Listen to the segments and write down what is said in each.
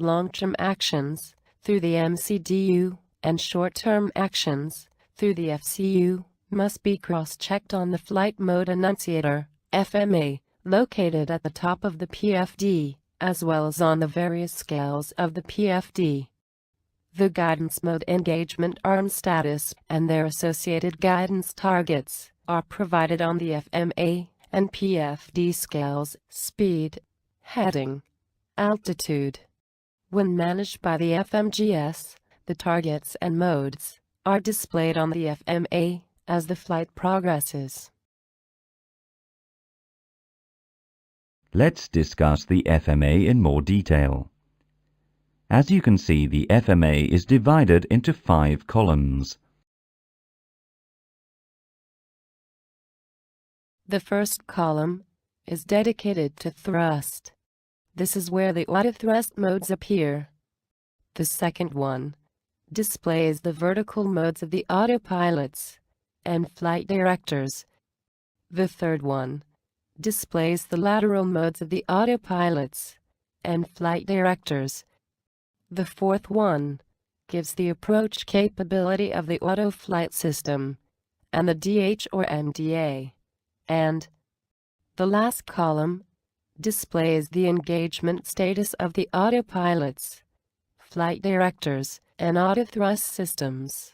long-term actions through the MCDU and short-term actions through the FCU must be cross-checked on the Flight Mode Annunciator, FMA, located at the top of the PFD, as well as on the various scales of the PFD. The guidance mode engagement arm status and their associated guidance targets are provided on the FMA and PFD scales: speed, heading, altitude. When managed by the FMGS, the targets and modes are displayed on the FMA as the flight progresses. Let's discuss the FMA in more detail. As you can see, the FMA is divided into 5 columns. The first column is dedicated to thrust. This is where the auto-thrust modes appear. The second one displays the vertical modes of the autopilots and flight directors. The third one displays the lateral modes of the autopilots and flight directors. The fourth one gives the approach capability of the auto flight system and the DH or MDA. And the last column displays the engagement status of the autopilots, flight directors, and auto-thrust systems.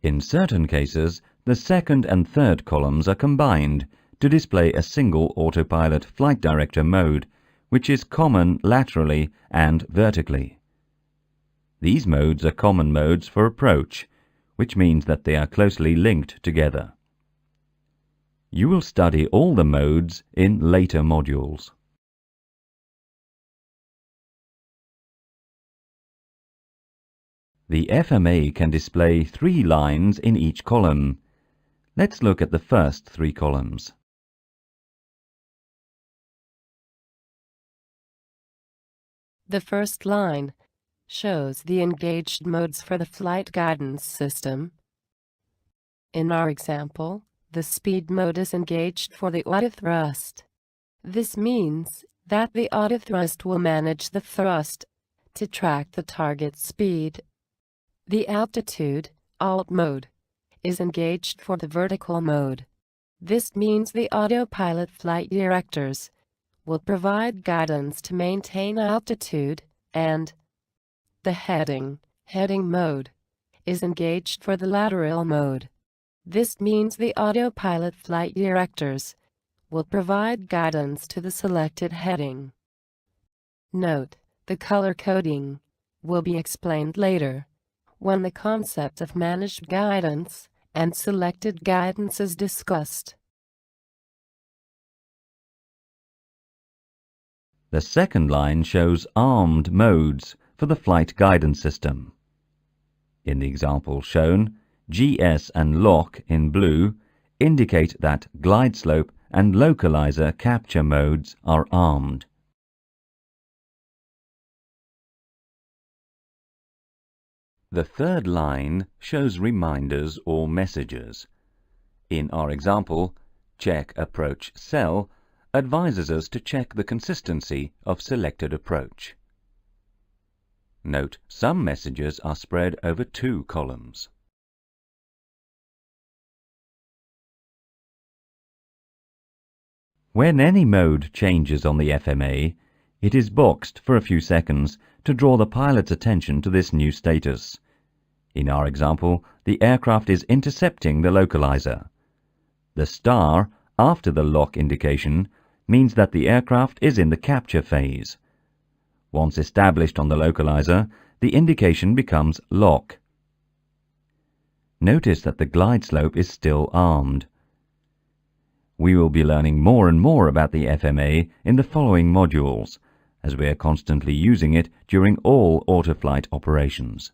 In certain cases, the second and third columns are combined to display a single autopilot flight director mode, which is common laterally and vertically. These modes are common modes for approach, which means that they are closely linked together. You will study all the modes in later modules. The FMA can display 3 lines in each column. Let's look at the first 3 columns. The first line shows the engaged modes for the flight guidance system. In our example, the speed mode is engaged for the autothrust. This means that the autothrust will manage the thrust to track the target speed. The altitude, alt mode, is engaged for the vertical mode. This means the autopilot flight directors will provide guidance to maintain altitude, and the heading mode is engaged for the lateral mode. This means the autopilot flight directors will provide guidance to the selected heading. Note, the color coding will be explained later when the concept of managed guidance and selected guidance is discussed. The second line shows armed modes for the flight guidance system. In the example shown, GS and LOC in blue indicate that glide slope and localizer capture modes are armed. The third line shows reminders or messages. In our example, Check Approach Cell advises us to check the consistency of selected approach. Note, some messages are spread over 2 columns. When any mode changes on the FMA, it is boxed for a few seconds to draw the pilot's attention to this new status. In our example, the aircraft is intercepting the localizer. The star after the lock indication means that the aircraft is in the capture phase. Once established on the localizer, the indication becomes lock. Notice that the glide slope is still armed. We will be learning more and more about the FMA in the following modules, as we are constantly using it during all autoflight operations.